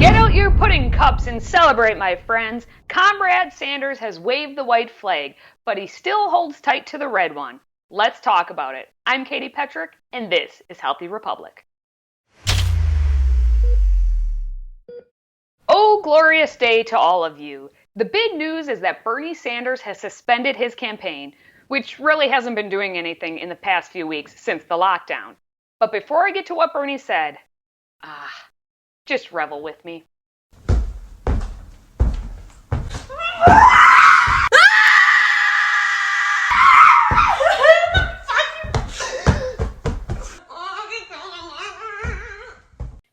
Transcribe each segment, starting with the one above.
Get out your pudding cups and celebrate, my friends. Comrade Sanders has waved the white flag, but he still holds tight to the red one. Let's talk about it. I'm Katie Petrick, and this is Healthy Republic. Oh, glorious day to all of you. The big news is that Bernie Sanders has suspended his campaign, which really hasn't been doing anything in the past few weeks since the lockdown. But before I get to what Bernie said, just revel with me.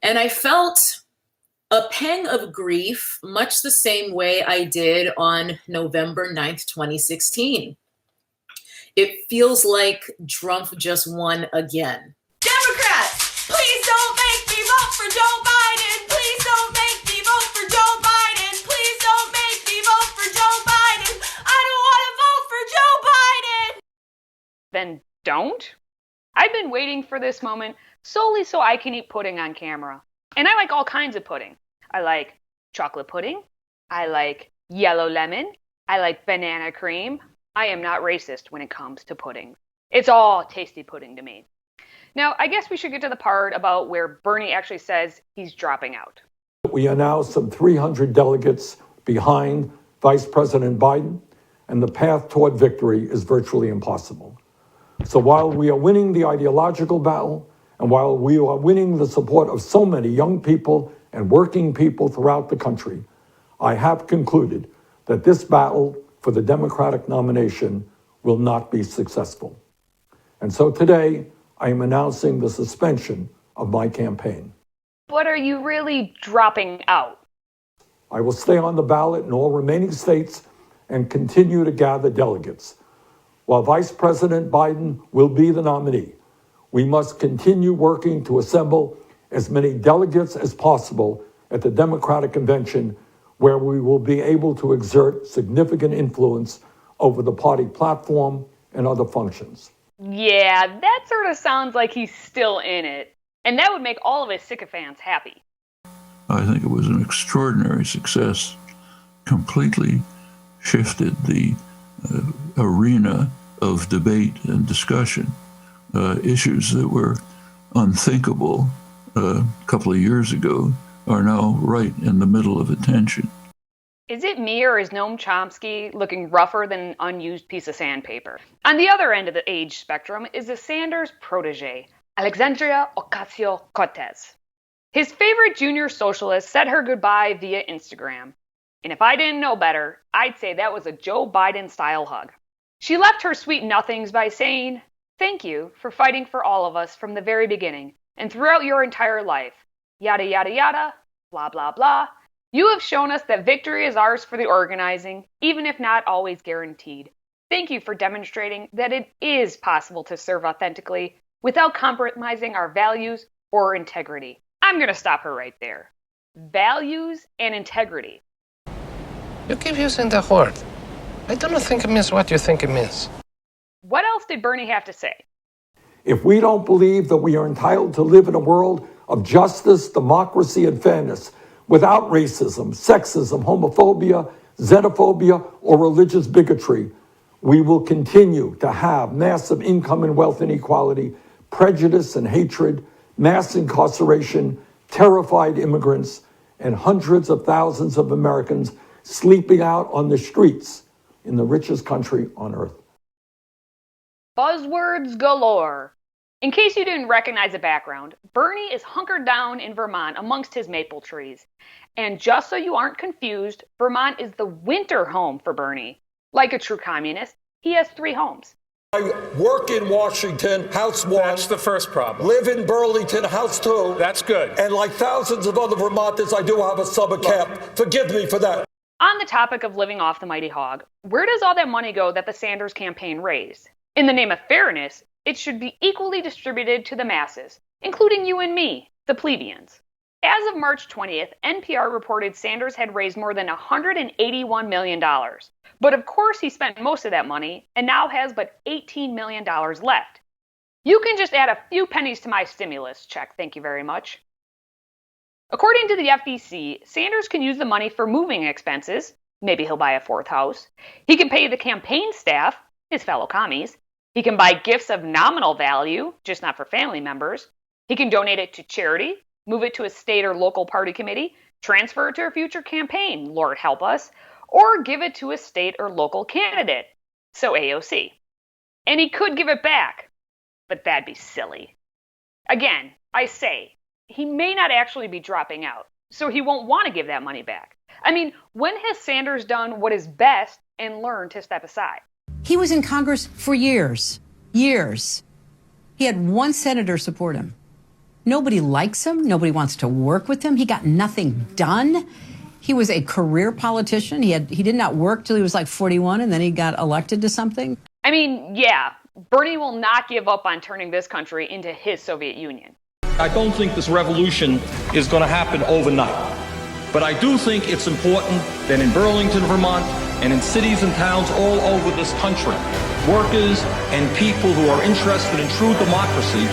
And I felt a pang of grief, much the same way I did on November 9th, 2016. It feels like Trump just won again. Democrats, please don't make me vote for Joe Biden. Please don't make me vote for Joe Biden. Please don't make me vote for Joe Biden. I don't want to vote for Joe Biden. Then don't? I've been waiting for this moment solely so I can eat pudding on camera. And I like all kinds of pudding. I like chocolate pudding. I like yellow lemon. I like banana cream. I am not racist when it comes to pudding. It's all tasty pudding to me. Now, I guess we should get to the part about where Bernie actually says he's dropping out. We are now some 300 delegates behind Vice President Biden, and the path toward victory is virtually impossible. So while we are winning the ideological battle, and while we are winning the support of so many young people and working people throughout the country, I have concluded that this battle for the Democratic nomination will not be successful. And so today, I am announcing the suspension of my campaign. But are you really dropping out? I will stay on the ballot in all remaining states and continue to gather delegates. While Vice President Biden will be the nominee, we must continue working to assemble as many delegates as possible at the Democratic Convention, where we will be able to exert significant influence over the party platform and other functions. Yeah, that sort of sounds like he's still in it. And that would make all of his sycophants happy. I think it was an extraordinary success. Completely shifted the arena of debate and discussion. Issues that were unthinkable a couple of years ago are now right in the middle of attention. Is it me, or is Noam Chomsky looking rougher than an unused piece of sandpaper? On the other end of the age spectrum is the Sanders protege, Alexandria Cortez. His favorite junior socialist said her goodbye via Instagram. And if I didn't know better, I'd say that was a Joe Biden-style hug. She left her sweet nothings by saying, "Thank you for fighting for all of us from the very beginning and throughout your entire life. Yada, yada, yada, blah, blah, blah. You have shown us that victory is ours for the organizing, even if not always guaranteed. Thank you for demonstrating that it is possible to serve authentically without compromising our values or integrity." I'm going to stop her right there. Values and integrity. You keep using the word. I don't think it means what you think it means. What else did Bernie have to say? If we don't believe that we are entitled to live in a world of justice, democracy, and fairness, without racism, sexism, homophobia, xenophobia, or religious bigotry, we will continue to have massive income and wealth inequality, prejudice and hatred, mass incarceration, terrified immigrants, and hundreds of thousands of Americans sleeping out on the streets in the richest country on earth. Buzzwords galore. In case you didn't recognize the background, Bernie is hunkered down in Vermont amongst his maple trees. And just so you aren't confused, Vermont is the winter home for Bernie. Like a true communist, he has 3 homes. I work in Washington, House 1. That's the first problem. Live in Burlington, House 2. That's good. And like thousands of other Vermonters, I do have a summer camp. Forgive me for that. On the topic of living off the mighty hog, where does all that money go that the Sanders campaign raised? In the name of fairness, it should be equally distributed to the masses, including you and me, the plebeians. As of March 20th, NPR reported Sanders had raised more than $181 million. But of course he spent most of that money and now has but $18 million left. You can just add a few pennies to my stimulus check, thank you very much. According to the FEC, Sanders can use the money for moving expenses. Maybe he'll buy a fourth house. He can pay the campaign staff, his fellow commies. He can buy gifts of nominal value, just not for family members. He can donate it to charity, move it to a state or local party committee, transfer it to a future campaign, Lord help us, or give it to a state or local candidate, so AOC. And he could give it back, but that'd be silly. Again, I say, he may not actually be dropping out, so he won't want to give that money back. I mean, when has Sanders done what is best and learned to step aside? He was in Congress for years. Years. He had one senator support him. Nobody likes him. Nobody wants to work with him. He got nothing done. He was a career politician. He did not work till he was like 41, and then he got elected to something. I mean, yeah, Bernie will not give up on turning this country into his Soviet Union. I don't think this revolution is going to happen overnight. But I do think it's important that in Burlington, Vermont, and in cities and towns all over this country, workers and people who are interested in true democracy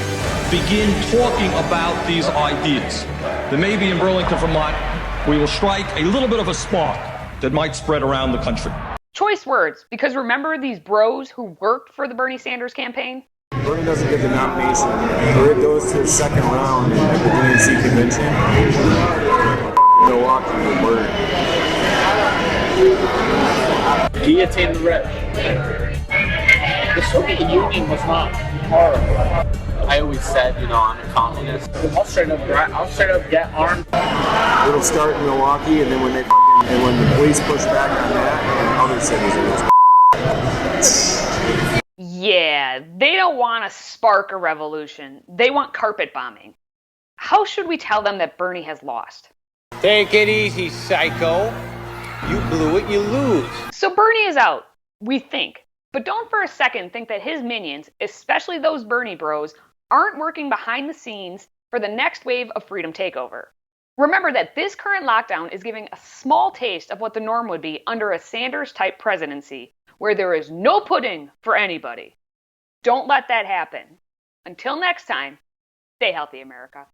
begin talking about these ideas. Then maybe in Burlington, Vermont, we will strike a little bit of a spark that might spread around the country. Choice words, because remember these bros who worked for the Bernie Sanders campaign? Bernie doesn't get the nomination, or it goes to the second round at the DNC convention. Milwaukee will burn. Guillotine the rich. The Soviet Union was not horrible. I always said, I'm a communist. I'll straight up get armed. It'll start in Milwaukee, and then when the police push back on that, and other cities will. Yeah, they don't want to spark a revolution. They want carpet bombing. How should we tell them that Bernie has lost? Take it easy, psycho. You blew it, you lose. So Bernie is out, we think. But don't for a second think that his minions, especially those Bernie bros, aren't working behind the scenes for the next wave of freedom takeover. Remember that this current lockdown is giving a small taste of what the norm would be under a Sanders-type presidency, where there is no pudding for anybody. Don't let that happen. Until next time, stay healthy, America.